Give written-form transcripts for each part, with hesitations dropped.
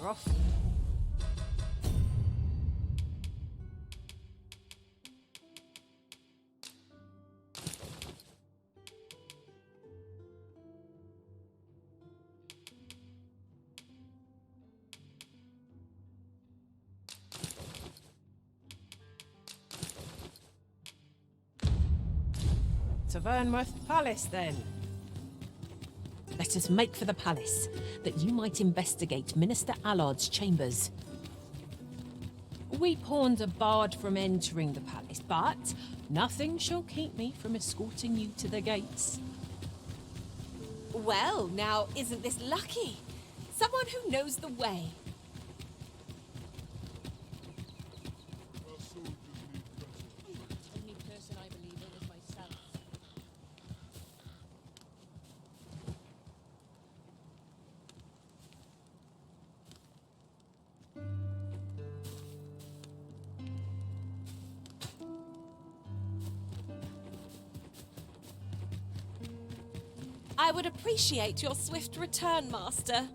we're off. To Vernworth Palace, then. Let us make for the palace, that you might investigate Minister Allard's chambers. We pawned a bard from entering the palace, but nothing shall keep me from escorting you to the gates. Well, now, isn't this lucky? Someone who knows the way. Only person I believe in is myself. I would appreciate your swift return, Master.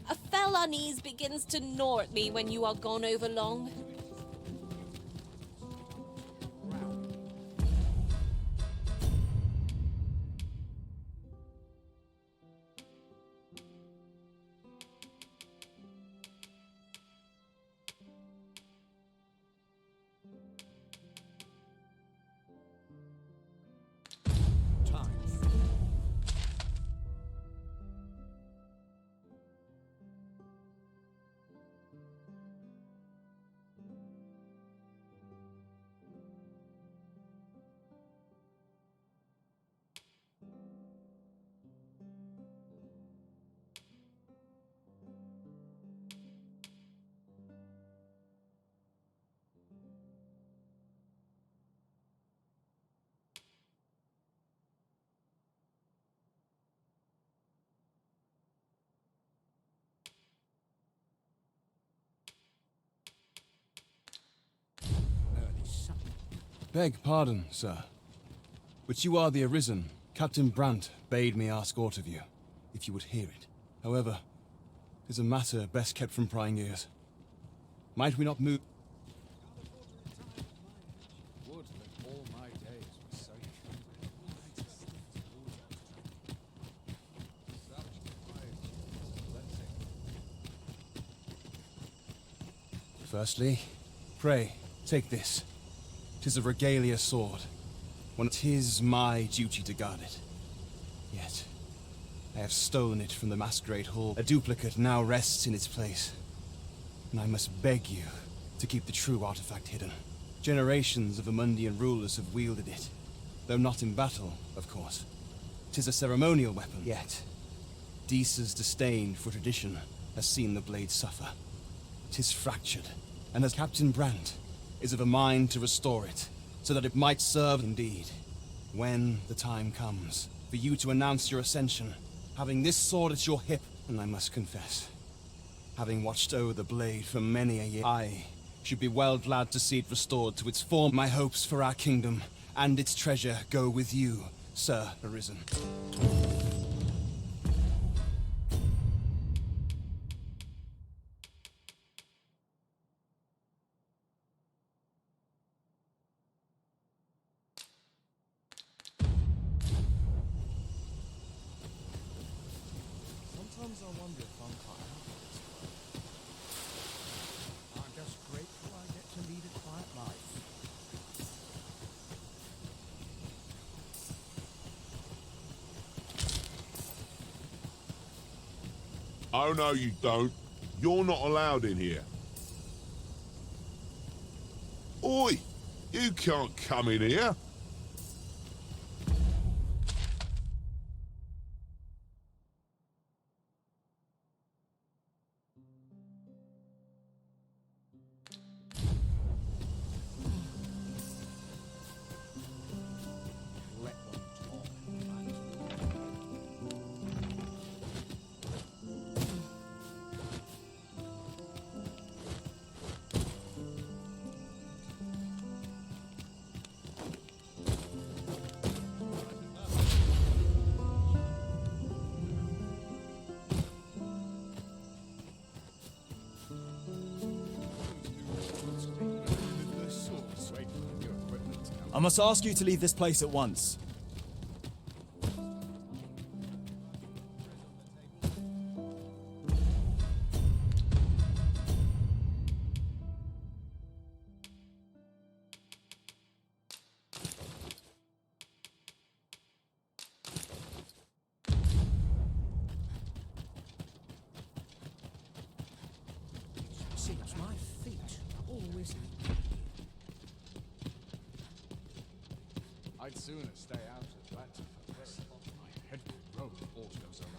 A fell unease begins to gnaw at me when you are gone over long. Beg pardon, sir. But you are the Arisen. Captain Brandt bade me ask aught of you, if you would hear it. However, 'tis a matter best kept from prying ears. Might we not move? Would that all my days were so Firstly, pray, take this. 'Tis a regalia sword. When 'tis my duty to guard it. Yet, I have stolen it from the Masquerade Hall. A duplicate now rests in its place. And I must beg you to keep the true artifact hidden. Generations of Amundian rulers have wielded it, though not in battle, of course. 'Tis a ceremonial weapon, yet Deesa's disdain for tradition has seen the blade suffer. 'Tis fractured, and as Captain Brandt is of a mind to restore it, so that it might serve indeed, when the time comes for you to announce your ascension, having this sword at your hip. And I must confess, having watched over the blade for many a year, I should be well glad to see it restored to its form. My hopes for our kingdom and its treasure go with you, Sir Arisen. Sometimes I wonder if I'm quite happy this way. I'm just grateful I get to lead a quiet life. Oh, no, you don't. You're not allowed in here. Oi! You can't come in here. Let them talk. I must ask you to leave this place at once. Seems my feet are always. I'd sooner stay out of that for this. My head will roll if all goes awry.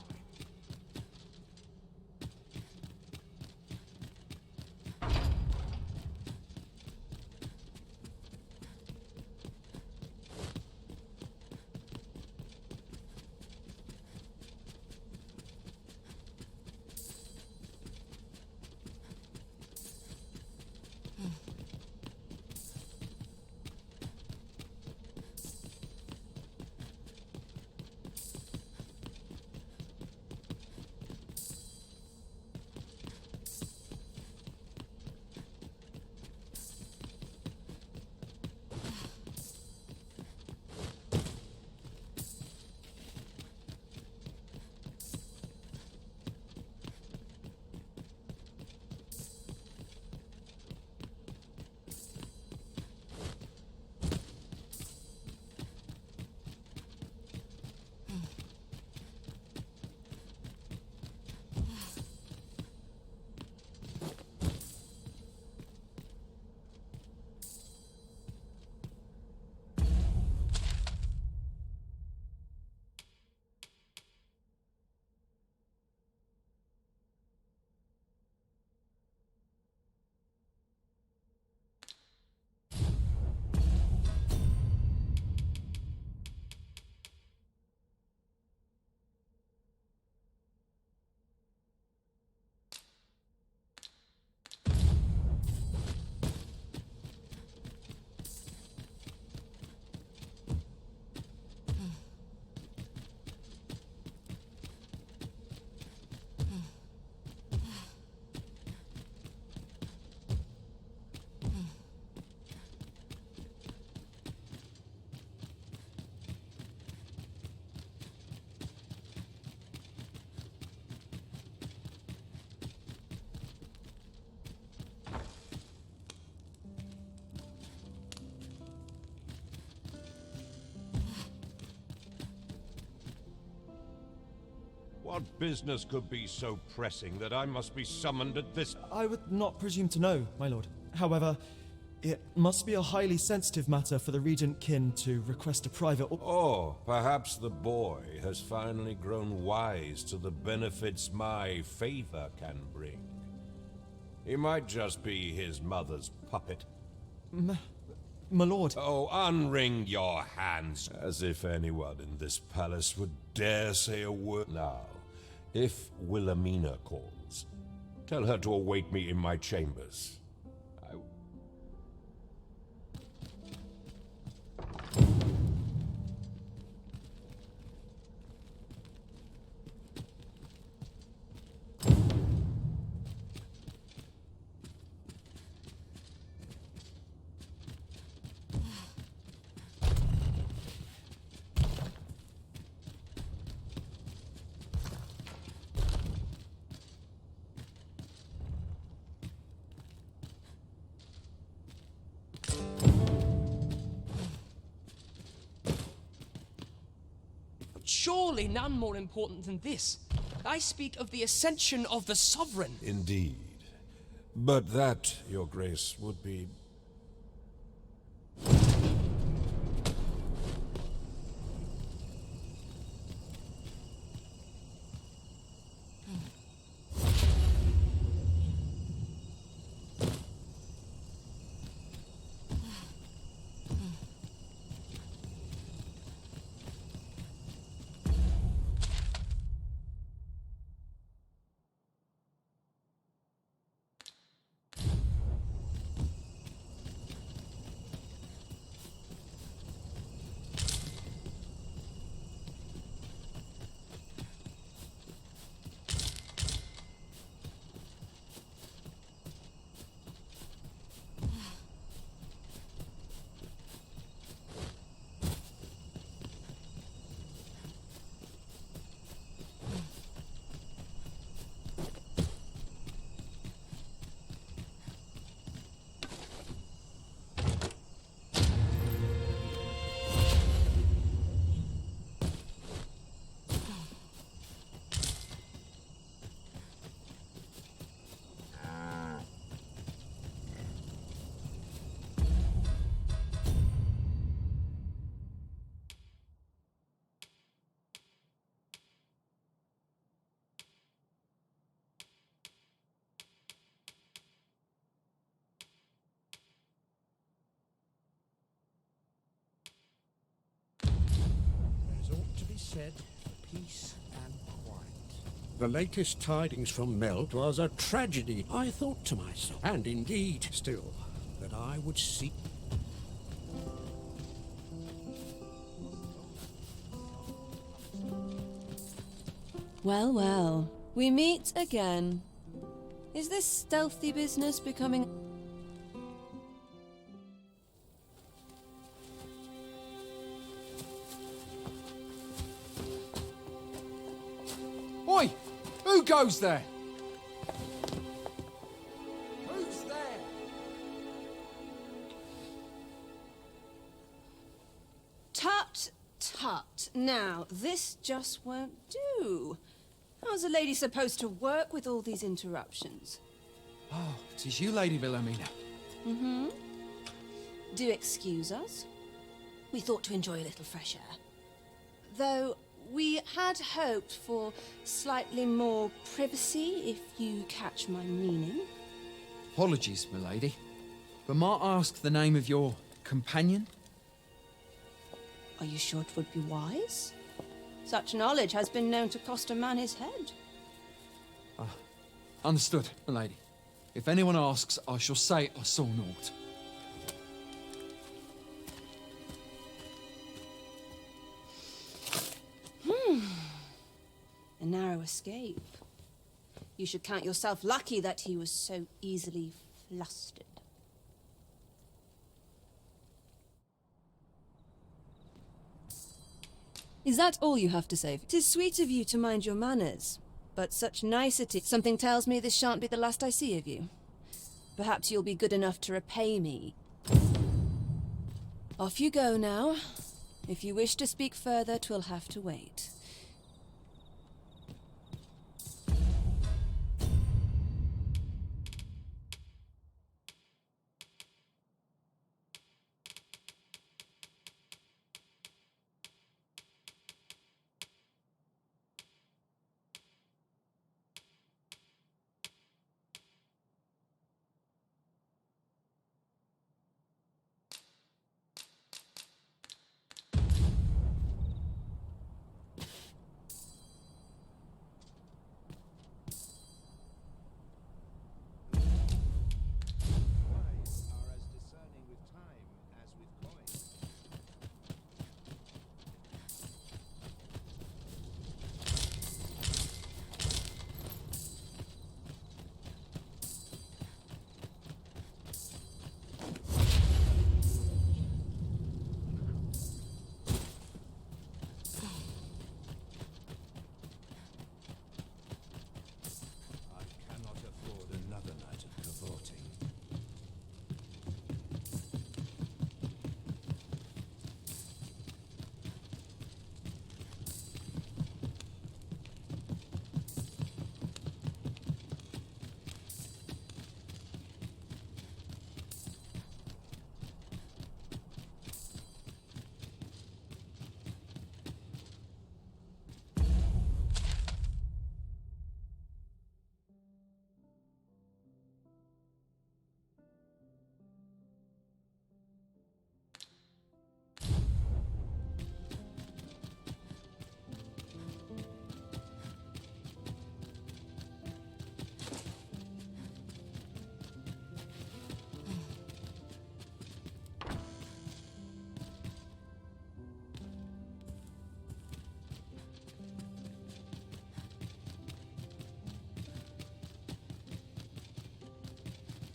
What business could be so pressing that I must be summoned at this? I would not presume to know, my lord. However, it must be a highly sensitive matter for the regent kin to request a private... Oh, perhaps the boy has finally grown wise to the benefits my favor can bring. He might just be his mother's puppet. My lord. Oh, unwring your hands, as if anyone in this palace would dare say a word. Now, if Wilhelmina calls, tell her to await me in my chambers. Surely none more important than this. I speak of the ascension of the sovereign. Indeed. But that, Your Grace, would be... said, peace and quiet. The latest tidings from Meld was a tragedy. I thought to myself, and indeed still, that I would seek. Well, well, we meet again. Is this stealthy business becoming... Oi! Who goes there? Who's there? Tut, tut. Now, this just won't do. How's a lady supposed to work with all these interruptions? Oh, it is you, Lady Wilhelmina. Mm-hmm. Do excuse us. We thought to enjoy a little fresh air. Though we had hoped for slightly more privacy, if you catch my meaning. Apologies, milady. But might I ask the name of your companion? Are you sure it would be wise? Such knowledge has been known to cost a man his head. Understood, milady. If anyone asks, I shall say I saw naught. A narrow escape. You should count yourself lucky that he was so easily flustered. Is that all you have to say? 'Tis sweet of you to mind your manners, but such nicety... Something tells me this shan't be the last I see of you. Perhaps you'll be good enough to repay me. Off you go now. If you wish to speak further, 'twill have to wait.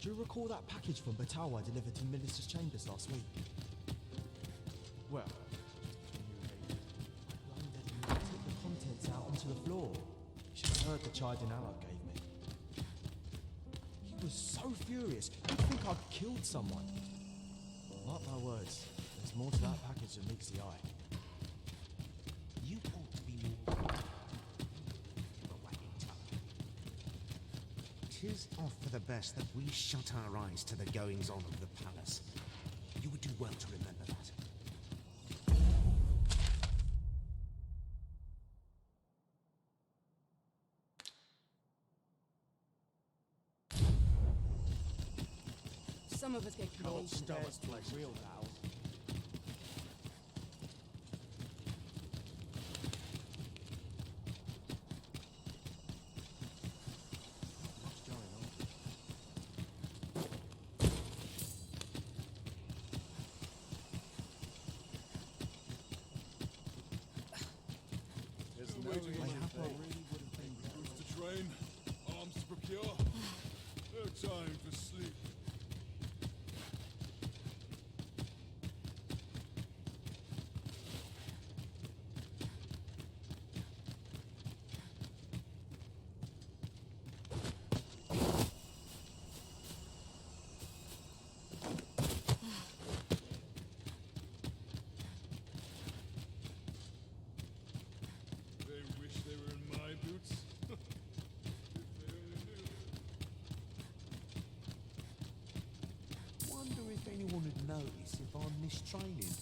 Do you recall that package from Batawa delivered to Minister's chambers last week? Well, I wondered if you took the contents out onto the floor. You should have heard the chiding Alad gave me. He was so furious, he'd think I'd killed someone. Mark my words, there's more to that package than meets the eye. You ought to be more... Tis off for the best that we shut our eyes to the goings-on of the palace. You would do well to remember that. Some of us get Cold stomach places. Real now. Boots to train, arms to procure. No time for sleep. They wish they were in my boots. If they only knew. Wonder if anyone would notice if I'm mistraining.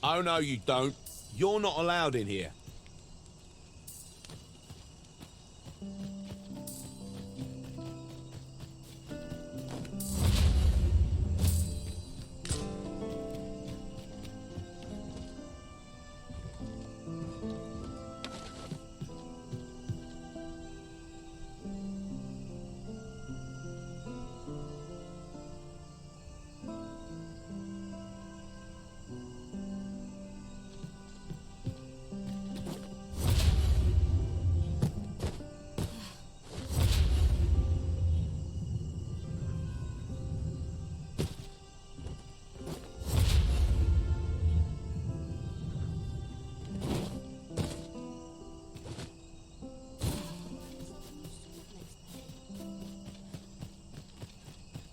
Oh, no, you don't. You're not allowed in here.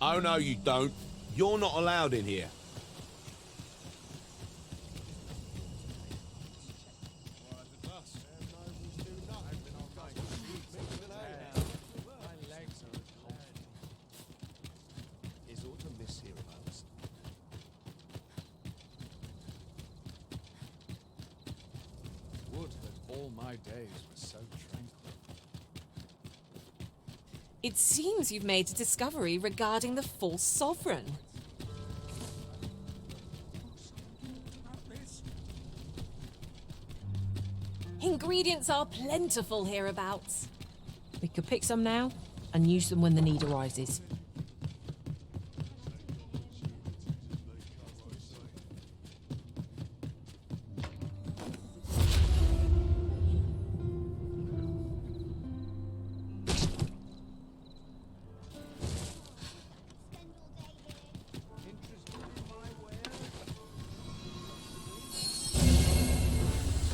Oh, no, you don't. You're not allowed in here. Is autumn miss hereabouts? Would that all my days were so tranquil. It seems you've made a discovery regarding the false sovereign. Ingredients are plentiful hereabouts. We could pick some now and use them when the need arises.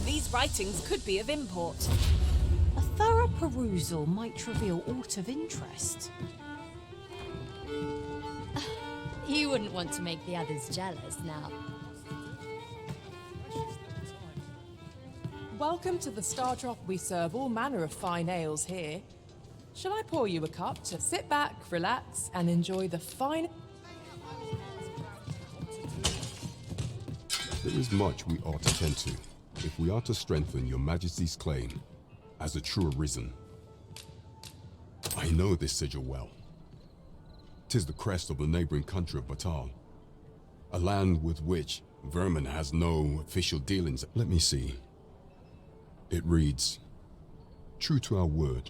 These writings could be of import. A thorough perusal might reveal aught of interest. You wouldn't want to make the others jealous now. Welcome to the Star Drop. We serve all manner of fine ales here. Shall I pour you a cup to sit back, relax, and enjoy the fine... There is much we ought to tend to, if we are to strengthen your Majesty's claim as a true arisen. I know this sigil well. 'Tis the crest of the neighboring country of Batal, a land with which Vermin has no official dealings. Let me see. It reads, "True to our word,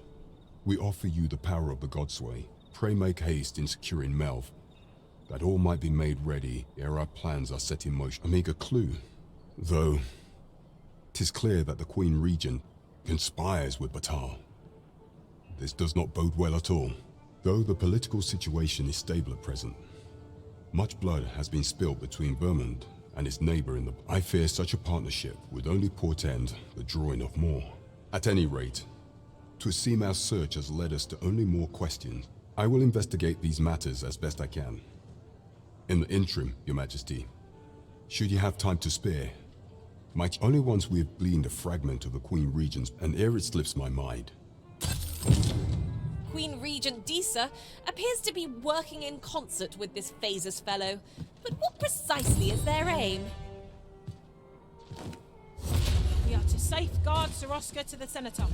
we offer you the power of the Godsway. Pray make haste in securing Melv, that all might be made ready ere our plans are set in motion." A meager clue, though 'tis clear that the Queen Regent conspires with Batal. This does not bode well at all. Though the political situation is stable at present, much blood has been spilled between Vermund and its neighbor in the... I fear such a partnership would only portend the drawing of more. At any rate, 'twould seem our search has led us to only more questions. I will investigate these matters as best I can. In the interim, Your Majesty, should you have time to spare, might only once we have gleaned a fragment of the Queen Regent's, and ere it slips my mind. Queen Regent Disa appears to be working in concert with this Phasus fellow. But what precisely is their aim? We are to safeguard Sir Oscar to the Cenotaph.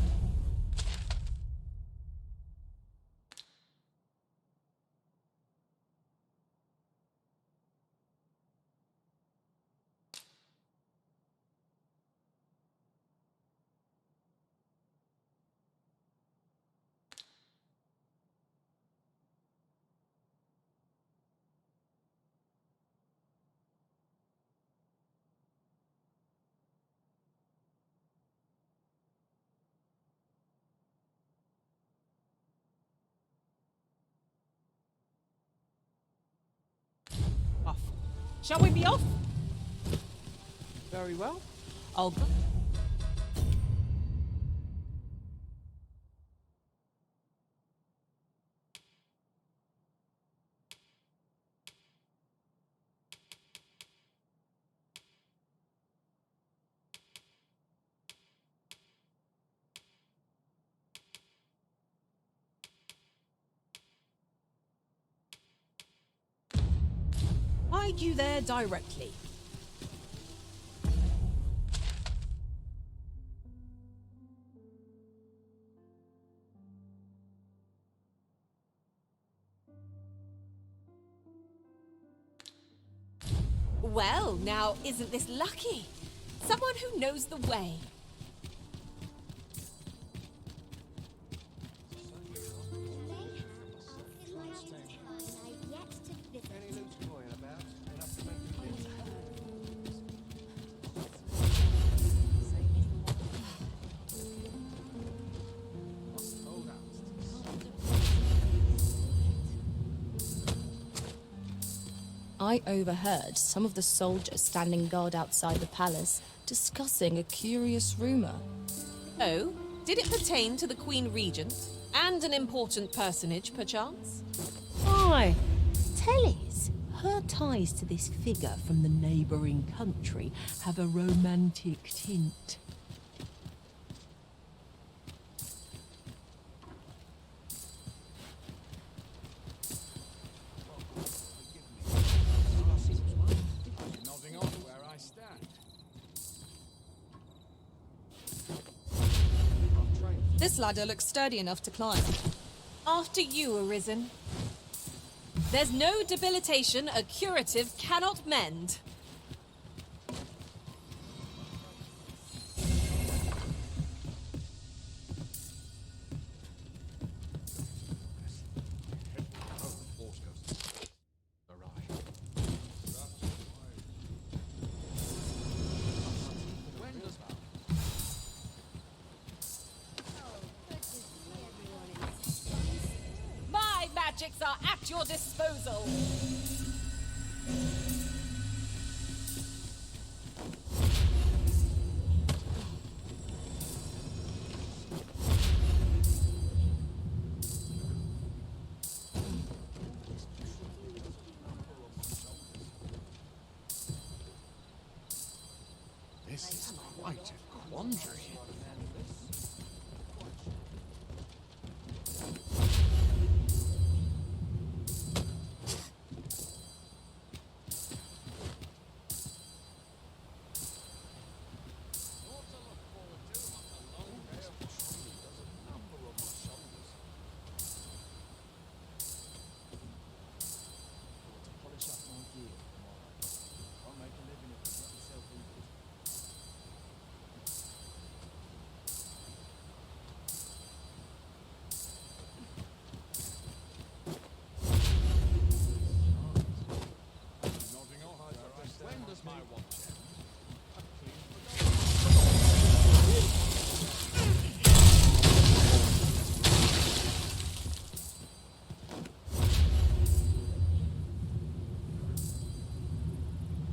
Off. Shall we be off? Very well. I'll go. Hide you there directly. Well, now, isn't this lucky? Someone who knows the way. I overheard some of the soldiers standing guard outside the palace discussing a curious rumor. Oh, did it pertain to the Queen Regent and an important personage, perchance? Aye, tell is, her ties to this figure from the neighbouring country have a romantic tint. Nodding off where I stand. This ladder looks sturdy enough to climb. After you, Arisen. There's no debilitation a curative cannot mend. My magics are at your disposal. This is quite a quandary.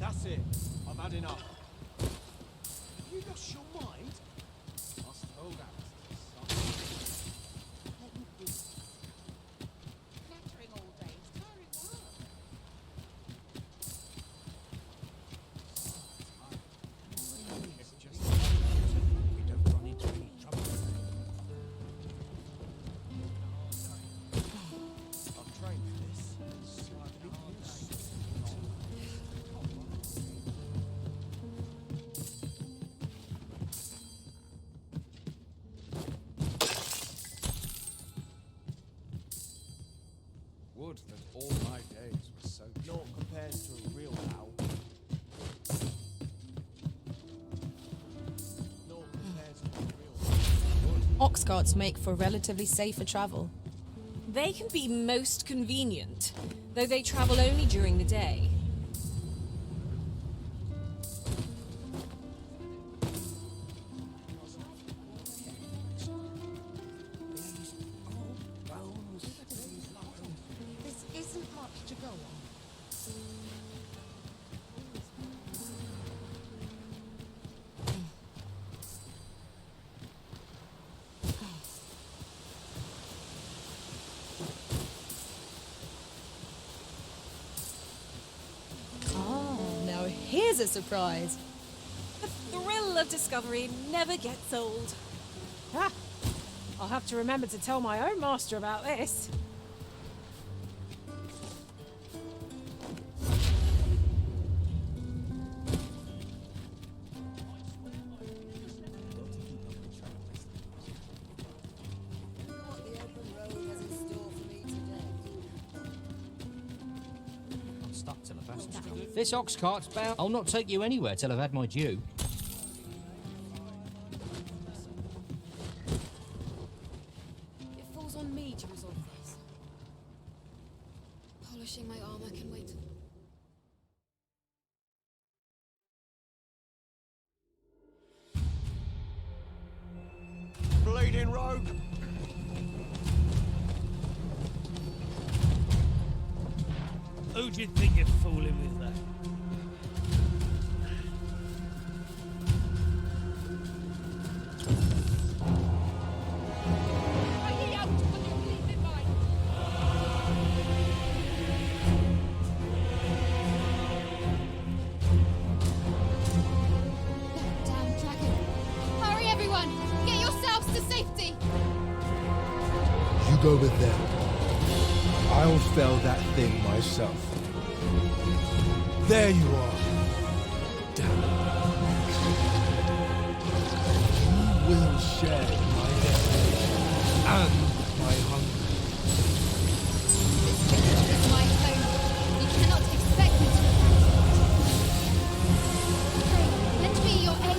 That's it. I've had enough. Have you lost your mind? Must hold out. Nattering all day. It's tiring work. We don't run into any trouble. I've trained for this. Would that all my days were so Naught compares to a real owl. Naught compares to a real Ox carts make for relatively safer travel. They can be most convenient, though they travel only during the day. This isn't much to go on. Ah, now here's a surprise. The thrill of discovery never gets old. Ah, I'll have to remember to tell my own master about this. I'm stuck till I've had some. If this ox cart's bound, I'll not take you anywhere till I've had my due. It falls on me to resolve this. Polishing my armor can wait. Bleeding rogue! Who do you think you're fooling with that? go with them. I'll fell that thing myself. There you are. Damn it. You will share my death and my hunger. This is my home. You cannot expect me to Pray, lend me your aid.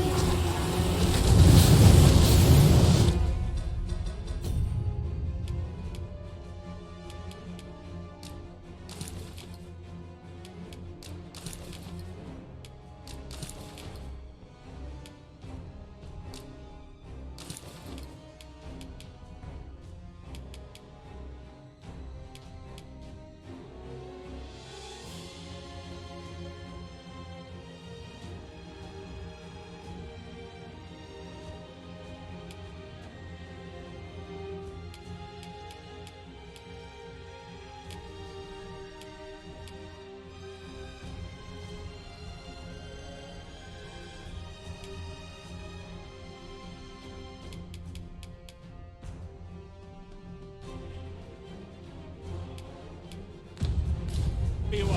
Be well.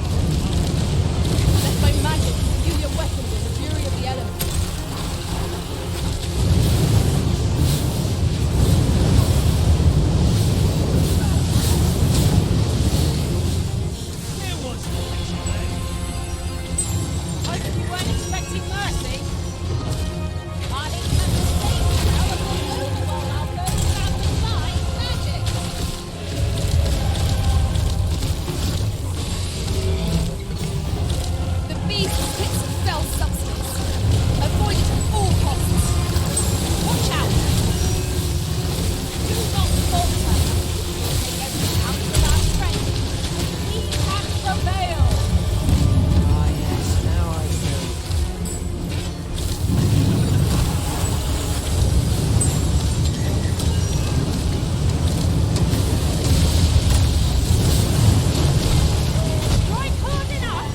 Let my magic imbue your weapons in the fury of the elements. There was no delay. Hope you weren't expecting mercy. I'll eat that mistake now and we'll know while our birds have the flying magic. The beast pits of fell substance. Avoid it at all costs. Watch out! Do not falter. Take every ounce of our strength. We can prevail. Ah, yes, now I see. Strike hard enough.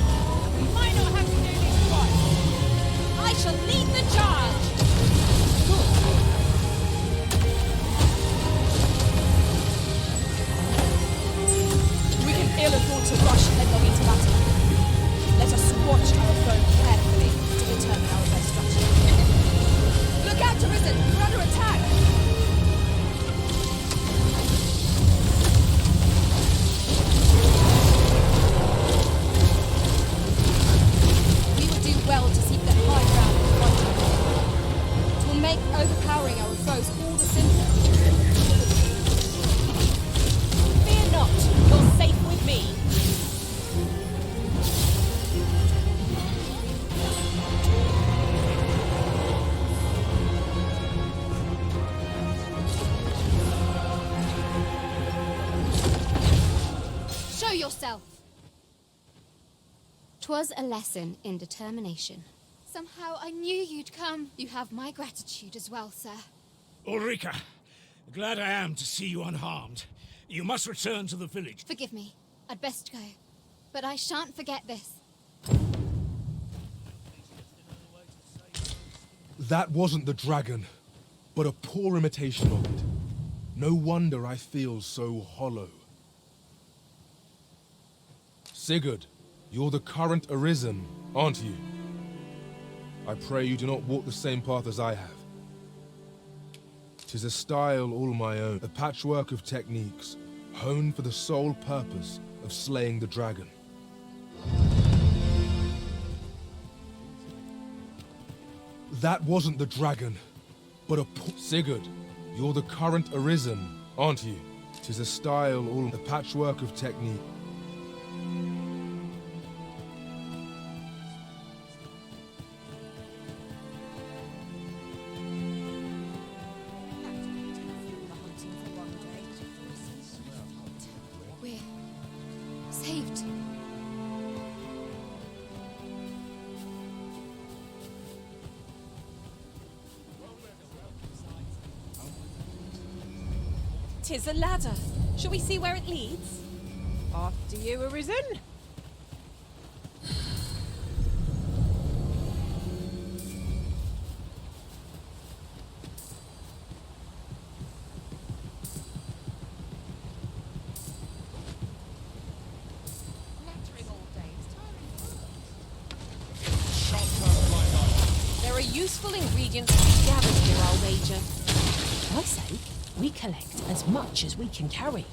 We might not have to do this twice. I shall lead the charge. We can ill afford to rush headlong into battle. Let us watch our foe carefully to determine our best strategy. Look out, Arisen! We're under attack! We would do well to seek that high ground and fight it. It will make overpowering our foes all the simpler. Fear not. You're safe with me. Show yourself. 'Twas a lesson in determination. Somehow I knew you'd come. You have my gratitude as well, sir. Ulrika, glad I am to see you unharmed. You must return to the village. Forgive me. I'd best go. But I shan't forget this. That wasn't the dragon, but a poor imitation of it. No wonder I feel so hollow. Sigurd, you're the current Arisen, aren't you? I pray you do not walk the same path as I have. 'Tis a style all my own, a patchwork of techniques, honed for the sole purpose of slaying the dragon. That wasn't the dragon, but a Sigurd, you're the current Arisen, aren't you? 'Tis a style all a patchwork of technique. We're saved. Tis a ladder. Shall we see where it leads? After you, Arisen. ingredients to be gathered here, I'll wager. I say we collect as much as we can carry.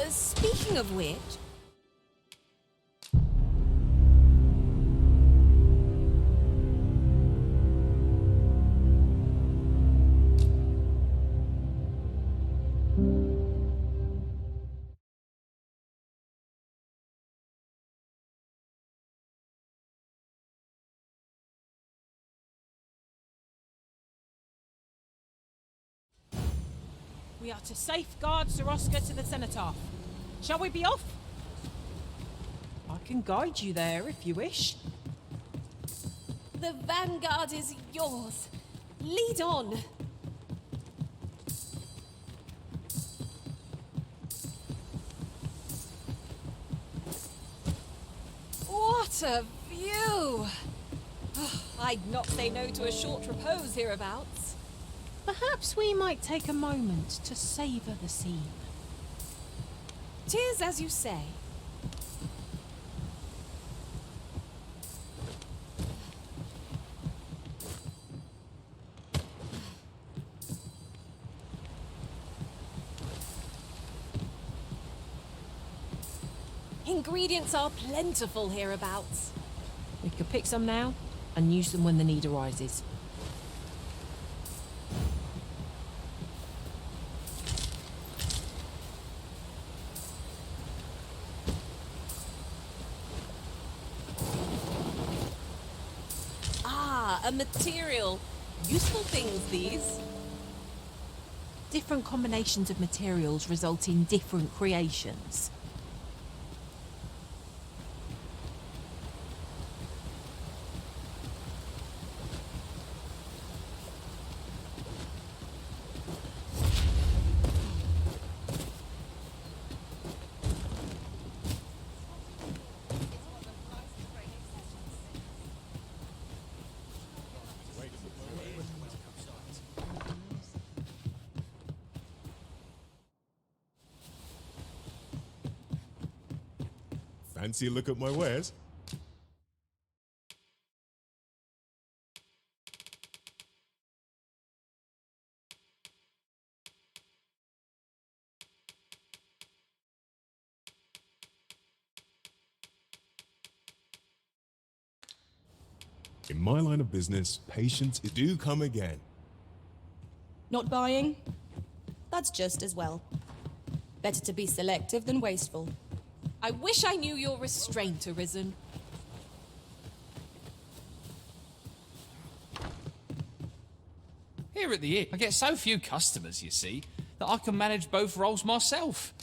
Speaking of which... We are to safeguard Sir Oscar to the cenotaph. Shall we be off? I can guide you there if you wish. The vanguard is yours. Lead on. What a view! I'd not say no to a short repose hereabouts. Perhaps we might take a moment to savour the scene. 'Tis as you say. Ingredients are plentiful hereabouts. We could pick some now and use them when the need arises. A material. Useful things, these. Different combinations of materials result in different creations. Fancy a look at my wares? In my line of business, patience do come again. Not buying? That's just as well. Better to be selective than wasteful. I wish I knew your restraint, Arisen. Here at the inn, I get so few customers, you see, that I can manage both roles myself.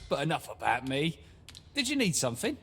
But enough about me. Did you need something?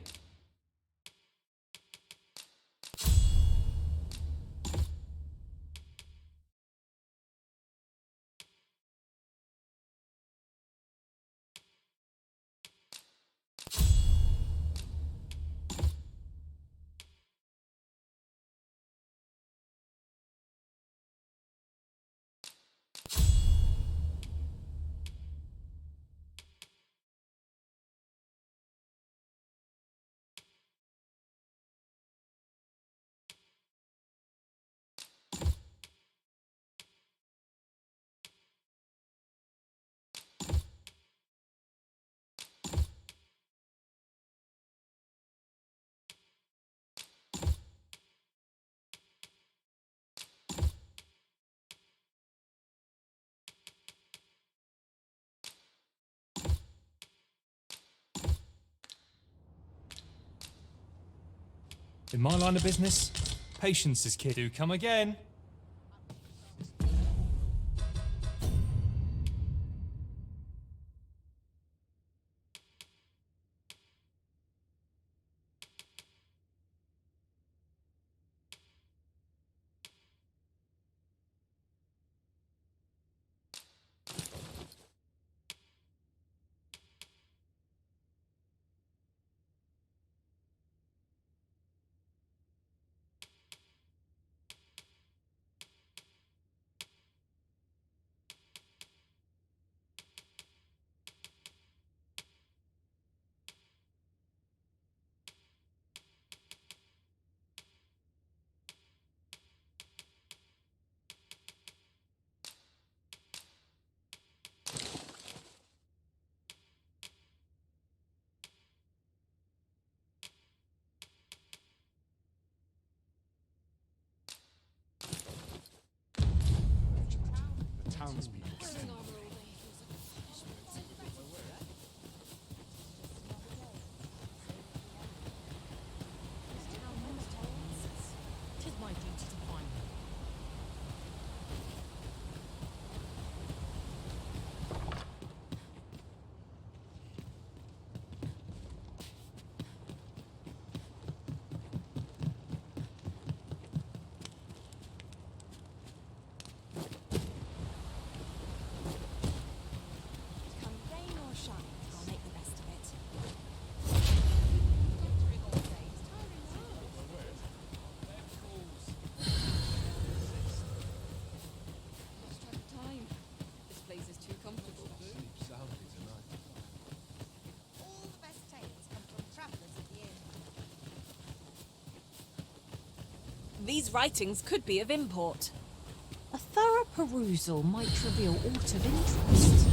In my line of business, patience is key. Do come again. Tis my duty to find them. Come rain or shine, I'll make the best of it. Lost track of time. This place is too comfortable. All the best tales come from travelers at the inn. These writings could be of import. A thorough perusal might reveal aught of interest.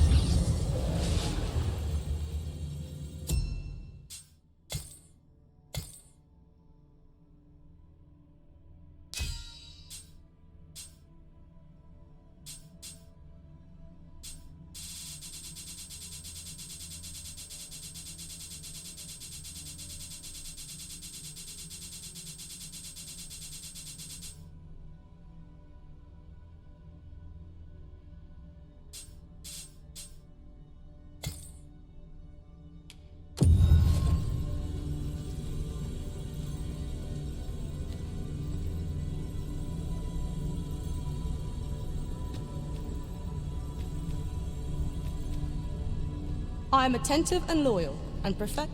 I am attentive and loyal, and prefer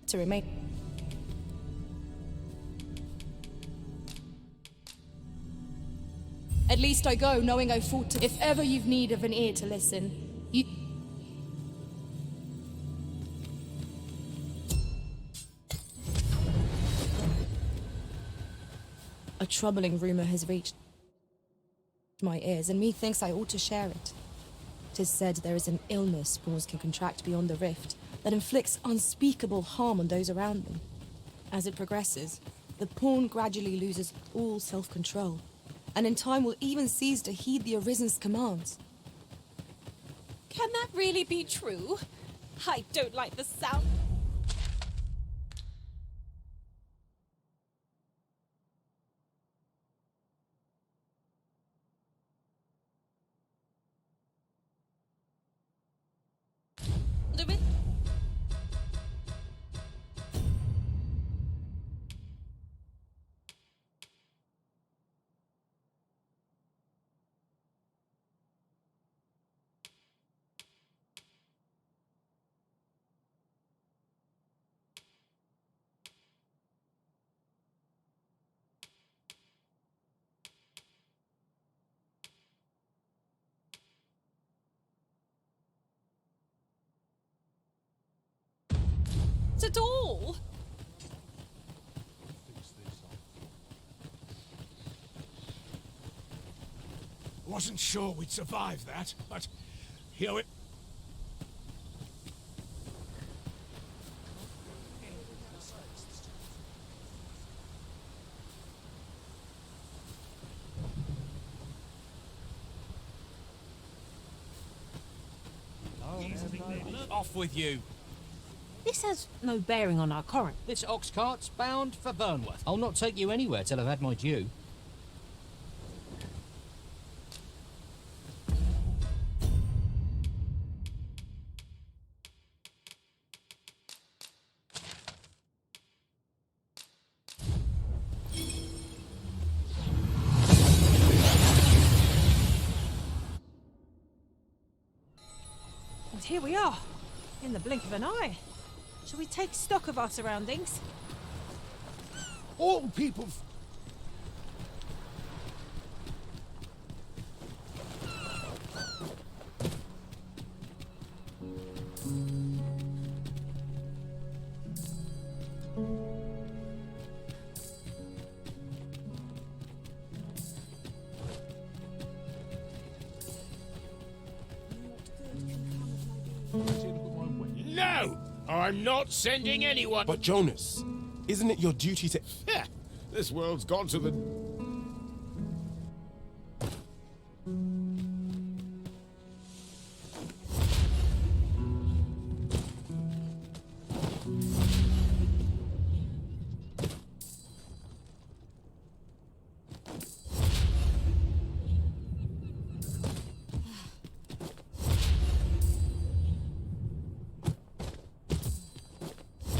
to remain. At least I go knowing I fought to. If ever you've need of an ear to listen, you. A troubling rumor has reached my ears, and methinks I ought to share it. 'Tis said there is an illness pawns can contract beyond the rift that inflicts unspeakable harm on those around them. As it progresses, the pawn gradually loses all self-control, and in time will even cease to heed the Arisen's commands. Can that really be true? I don't like the sound. Not at all. Wasn't sure we'd survive that, but here we... Off with you. This has no bearing on our current. This ox cart's bound for Burnworth. I'll not take you anywhere till I've had my due. And here we are, in the blink of an eye. Shall we take stock of our surroundings? All people... No! I'm not sending anyone... But Jonas, isn't it your duty to... Yeah, this world's gone to the...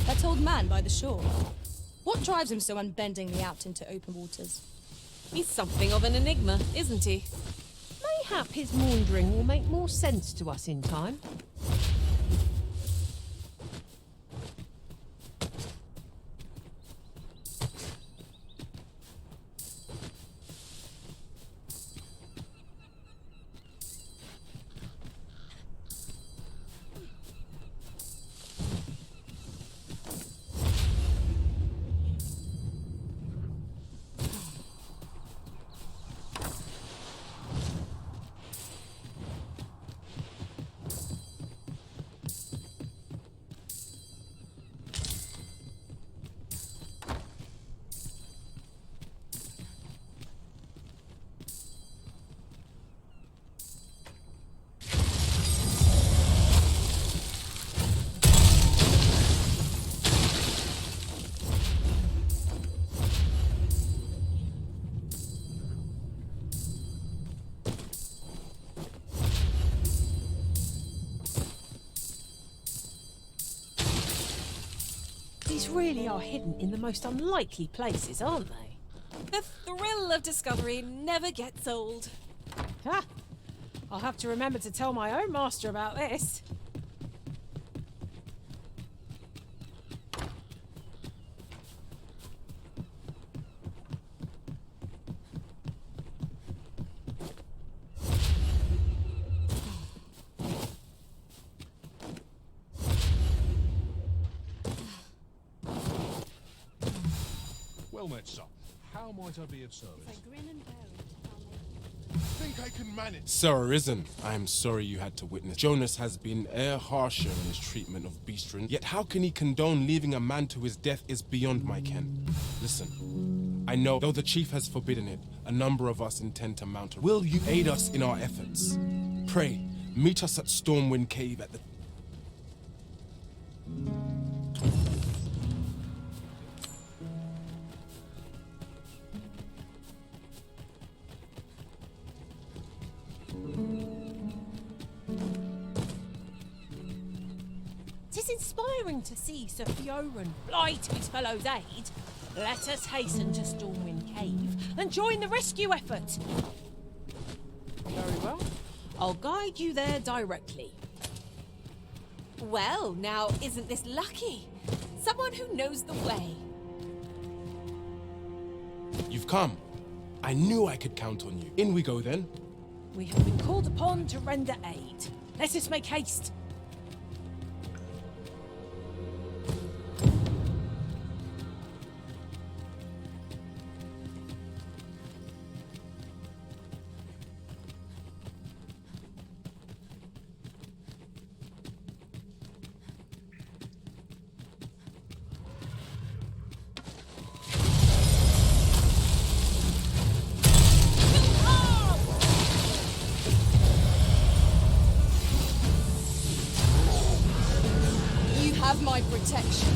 That old man by the shore. What drives him so unbendingly out into open waters? He's something of an enigma, isn't he? Mayhap his maundering will make more sense to us in time. These really are hidden in the most unlikely places, aren't they? The thrill of discovery never gets old. Ha! I'll have to remember to tell my own master about this. Well met, sir. How might I be of service? Think I can manage? Sir Arisen, I am sorry you had to witness. Jonas has been harsher in his treatment of Beastren, yet how can he condone leaving a man to his death is beyond my ken. Listen, I know, though the chief has forbidden it, a number of us intend to mount a... Will you aid us in our efforts? Pray, meet us at Stormwind Cave at the... Tis inspiring to see Sir Fioran fly to his fellow's aid. Let us hasten to Stormwind Cave and join the rescue effort. Very well. I'll guide you there directly. Well, now, isn't this lucky? Someone who knows the way. You've come. I knew I could count on you. In we go then. We have been called upon to render aid. Let us make haste. my protection.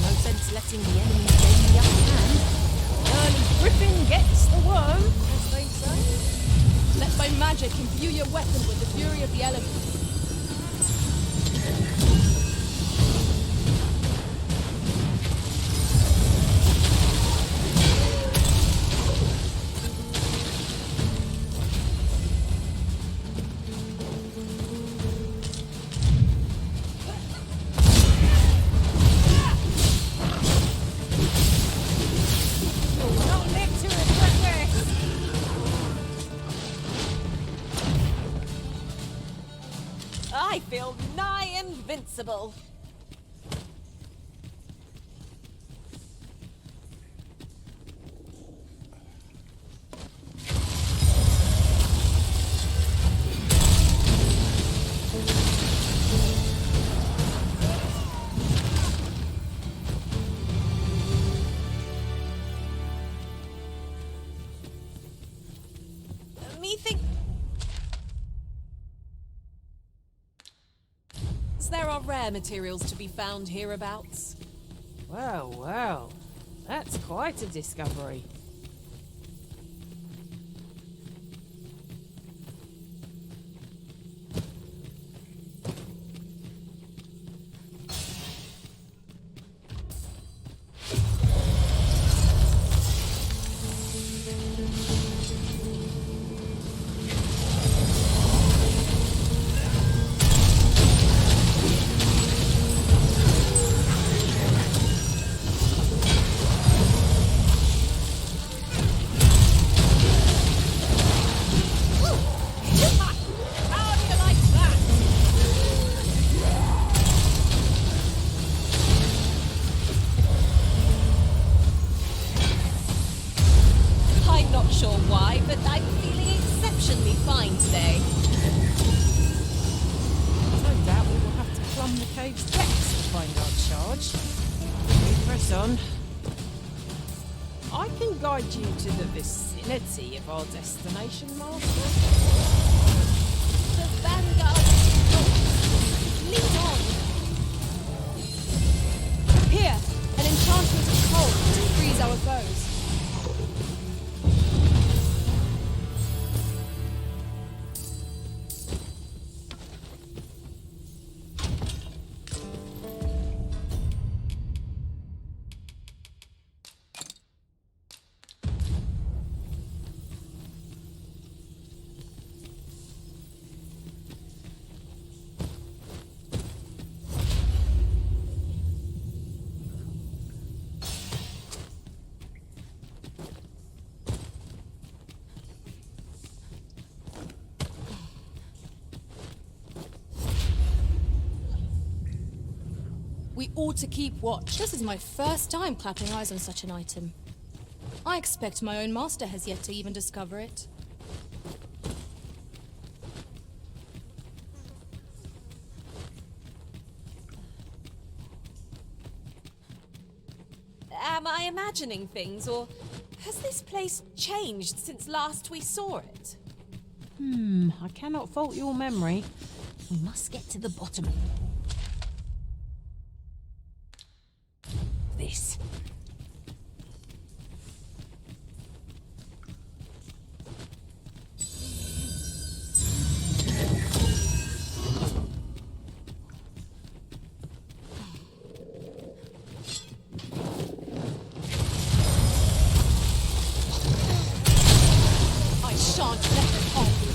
No sense letting the enemy gain the upper hand. Early griffin gets the worm, as they say. Let my magic imbue your weapon with the fury of the elements. Not live to regret this. I feel nigh invincible. Methinks there are rare materials to be found hereabouts. Well, well, that's quite a discovery. How do you like that? I'm not sure why, but I'm feeling exceptionally fine today. No doubt we will have to plumb the cave's depths to find our charge. We press on. I can guide you to the vicinity of our destination, Master. The vanguard lead on. Here, an enchantment of cold to freeze our foes. We ought to keep watch. This is my first time clapping eyes on such an item. I expect my own master has yet to even discover it. Am I imagining things, or has this place changed since last we saw it? I cannot fault your memory. We must get to the bottom. This. I shan't let them harm you.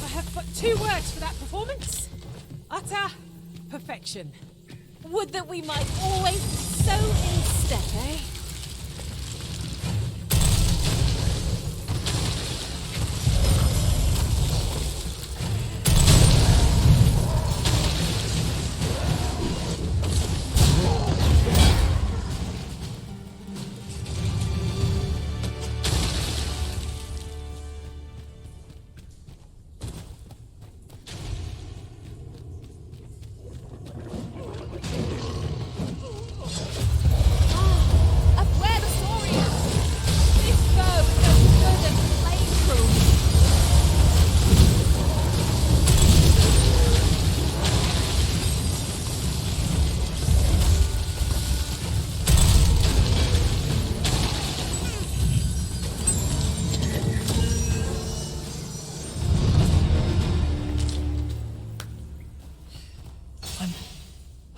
I have but two words for that performance. Utter perfection. Would that we might always be so in step, eh?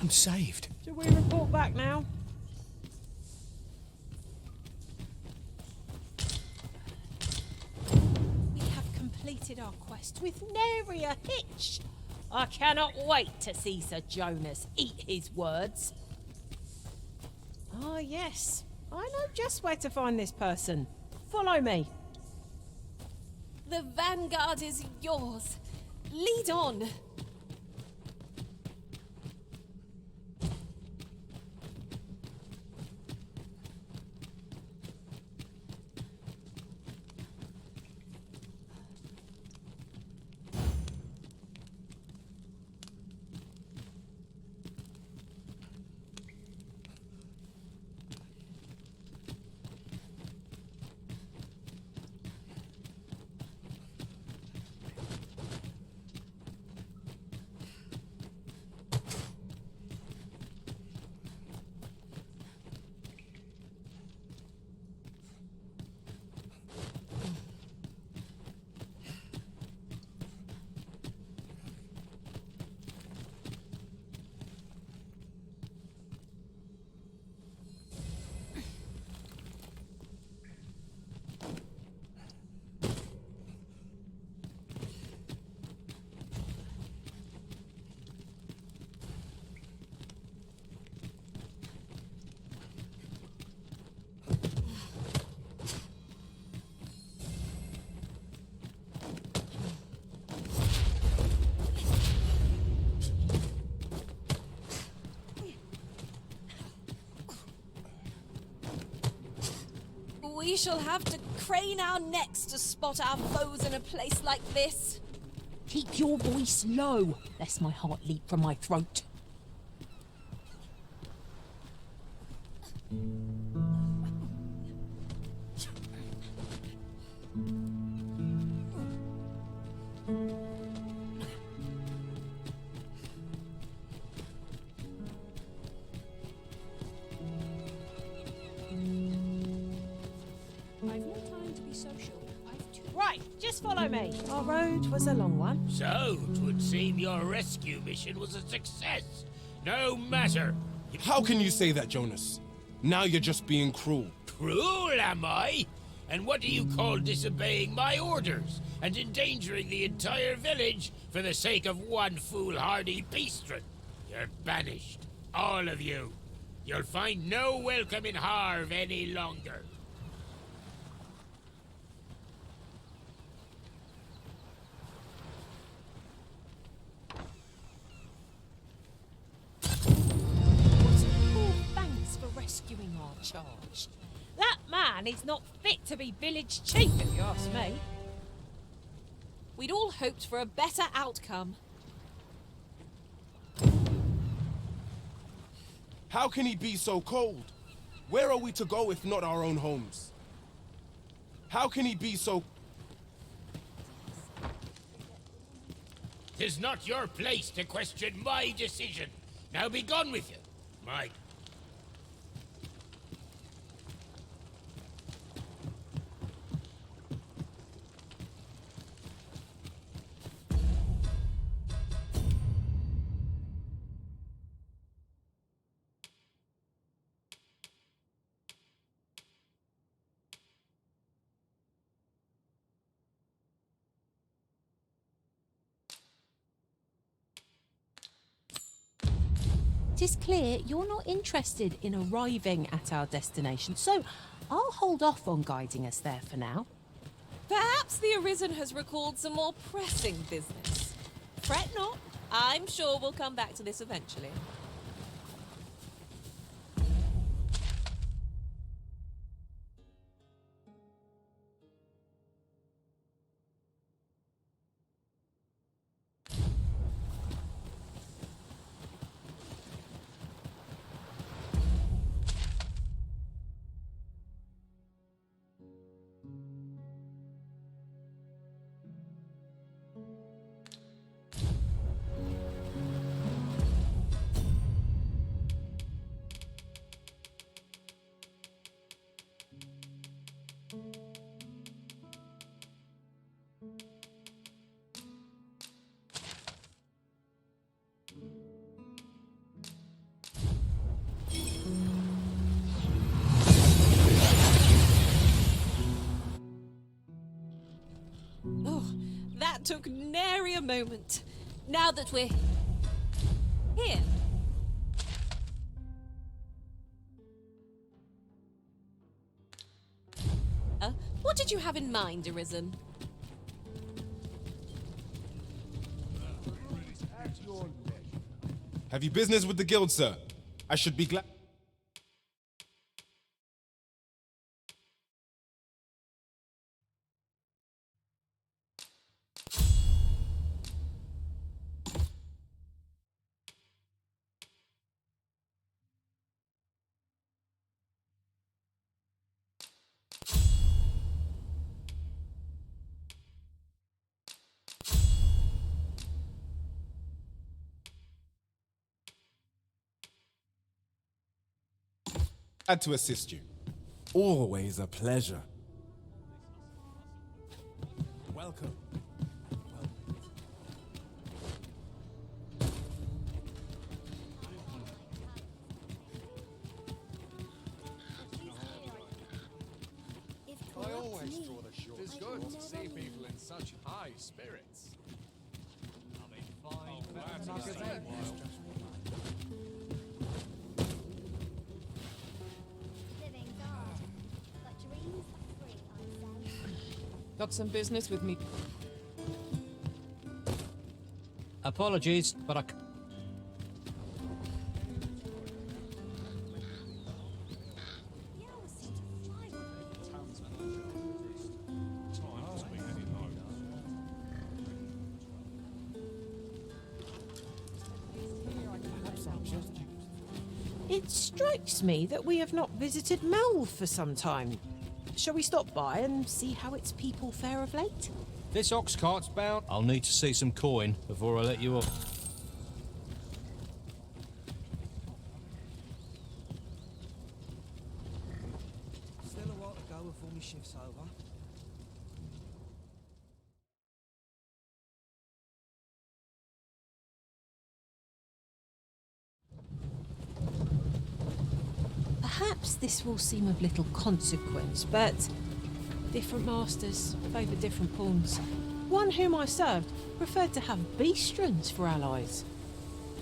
I'm saved. Shall we report back now? We have completed our quest with nary a hitch. I cannot wait to see Sir Jonas eat his words. Ah, yes. I know just where to find this person. Follow me. The vanguard is yours. Lead on. We shall have to crane our necks to spot our foes in a place like this. Keep your voice low, lest my heart leap from my throat. Right, just follow me. Our road was a long one. So, 'twould seem your rescue mission was a success. No matter. How can you say that, Jonas? Now you're just being cruel. Cruel, am I? And what do you call disobeying my orders and endangering the entire village for the sake of one foolhardy beastren? You're banished. All of you. You'll find no welcome in Harv any longer. Thanks for rescuing our charge. That man is not fit to be village chief, if you ask me. We'd all hoped for a better outcome. How can he be so cold? Where are we to go if not our own homes? How can he be so... 'Tis not your place to question my decision. Now be gone with you. My... It is clear you're not interested in arriving at our destination, so I'll hold off on guiding us there for now. Perhaps the Arisen has recalled some more pressing business. Fret not. I'm sure we'll come back to this eventually. took nary a moment. Now that we're here. What did you have in mind, Arisen? Have you business with the guild, sir? I should be glad. Glad to assist you. Always a pleasure. Welcome. I always draw the short. It's good to see people in such high spirits. I mean, fine. Got some business with me. Apologies, but I. It strikes me that we have not visited Melv for some time. Shall we stop by and see how its people fare of late? This ox cart's bound. I'll need to see some coin before I let you off. Still a while to go before my shift's over. Perhaps this will seem of little consequence, but different masters favour different pawns. One whom I served preferred to have beastrons for allies.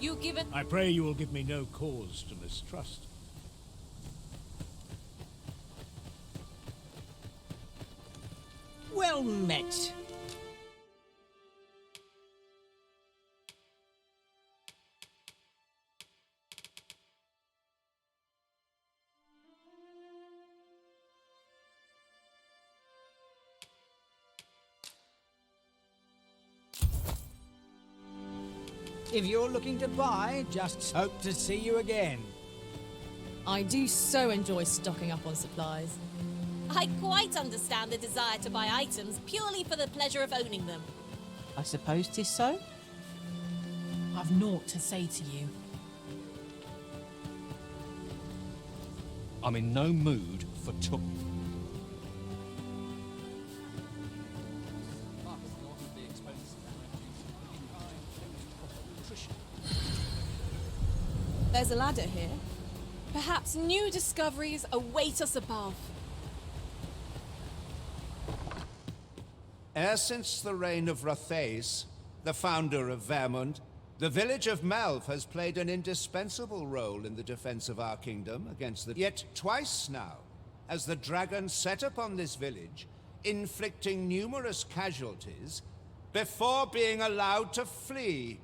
You give it. I pray you will give me no cause to mistrust. Well met. If you're looking to buy, just hope to see you again. I do so enjoy stocking up on supplies. I quite understand the desire to buy items purely for the pleasure of owning them. I suppose 'tis so. I've naught to say to you. I'm in no mood for talk. There's a ladder here. Perhaps new discoveries await us above. E'er since the reign of Rothace, the founder of Vermund, the village of Melv has played an indispensable role in the defense of our kingdom against the... Yet twice now, has the dragon set upon this village, inflicting numerous casualties, before being allowed to flee.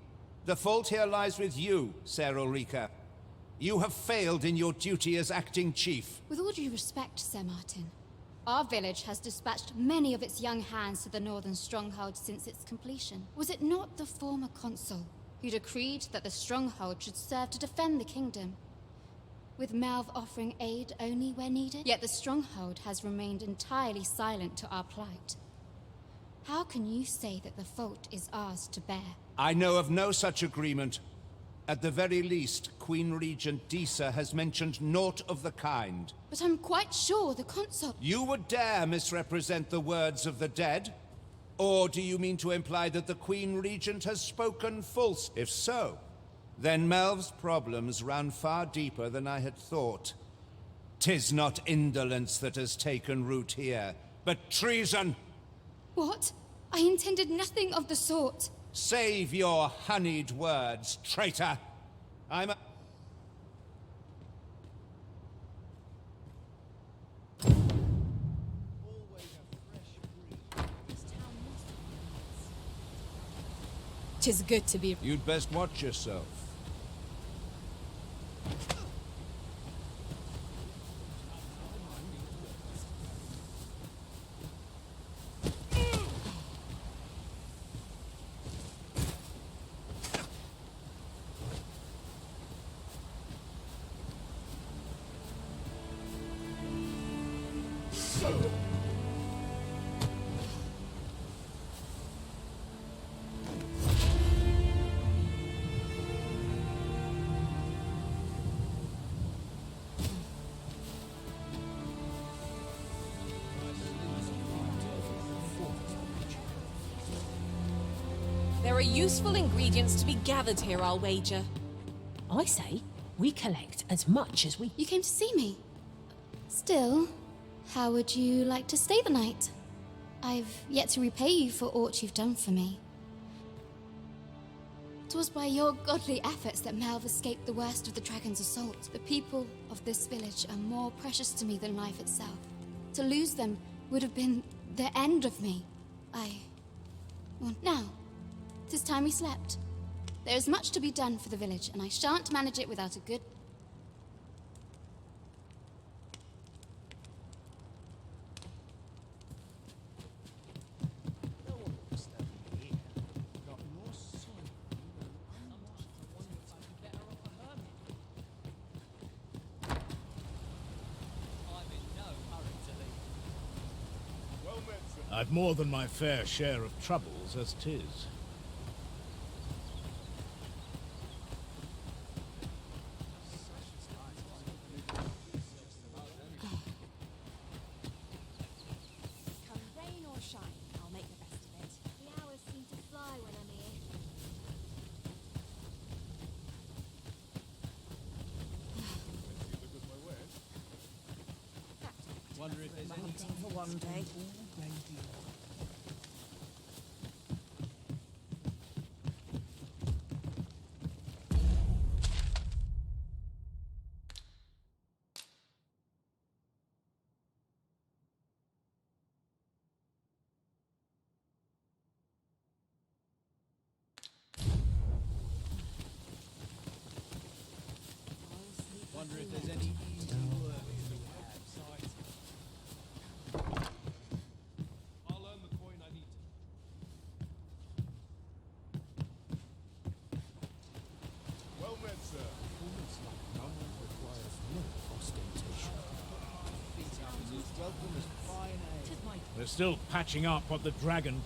The fault here lies with you, Ser Ulrika. You have failed in your duty as acting chief. With all due respect, Sir Martin, our village has dispatched many of its young hands to the northern stronghold since its completion. Was it not the former consul who decreed that the stronghold should serve to defend the kingdom, with Melv offering aid only where needed? Yet the stronghold has remained entirely silent to our plight. How can you say that the fault is ours to bear? I know of no such agreement. At the very least, Queen Regent Disa has mentioned naught of the kind. But I'm quite sure the consul... You would dare misrepresent the words of the dead? Or do you mean to imply that the Queen Regent has spoken false? If so, then Melv's problems run far deeper than I had thought. 'Tis not indolence that has taken root here, but treason! What? I intended nothing of the sort. Save your honeyed words, traitor. I'm a... Tis good to be. You'd best watch yourself. There are useful ingredients to be gathered here, I'll wager. I say we collect as much as we... You came to see me. Still, how would you like to stay the night? I've yet to repay you for aught you've done for me. It was by your godly efforts that Melv escaped the worst of the dragon's assault. The people of this village are more precious to me than life itself. To lose them would have been the end of me. Now, 'tis time we slept. There is much to be done for the village, and I shan't manage it without a good... I've more than my fair share of troubles as 'tis. Come rain or shine, I'll make the best of it. The hours seem to fly when I'm here. Wonder if there's anything for one day. Wonder if there's any easy work we have. I'll earn the coin I need. Well met, sir. Almost like no one requires no ostentation. Feet as welcome as fine ale. We're still patching up what the dragon...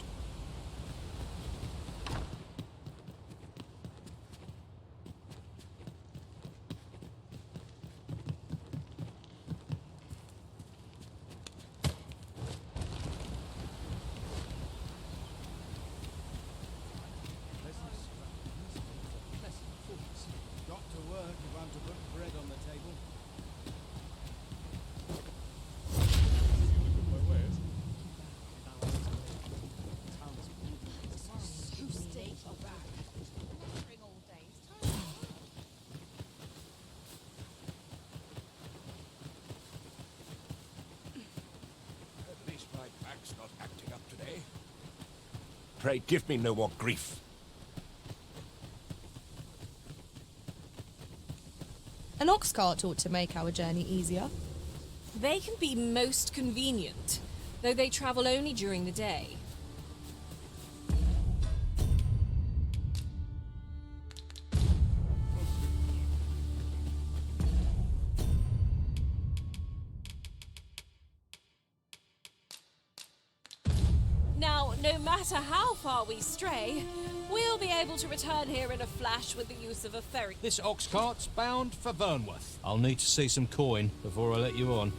Got to work if I'm to put bread on the table. At least my back's not acting up today. Pray give me no more grief. An ox cart ought to make our journey easier. They can be most convenient, though they travel only during the day. Now, no matter how far we stray, we'll be able to return here in a flash with the use of a ferry. This ox cart's bound for Vernworth. I'll need to see some coin before I let you on.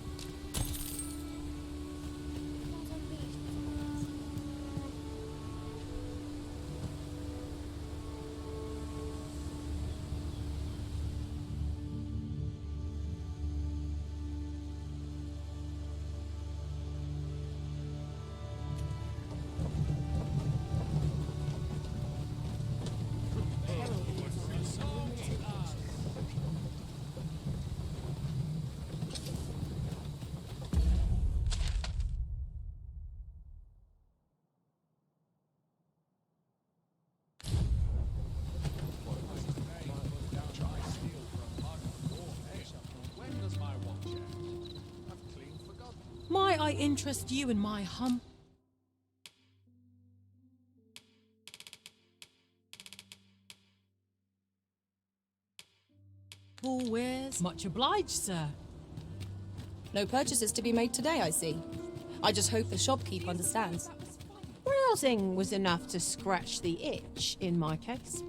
might I interest you in my wares? Much obliged, sir. No purchases to be made today, I see. I just hope the shopkeep understands. Browsing was enough to scratch the itch in my case.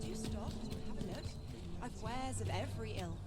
Do stop and have a look. I've wares of every ilk.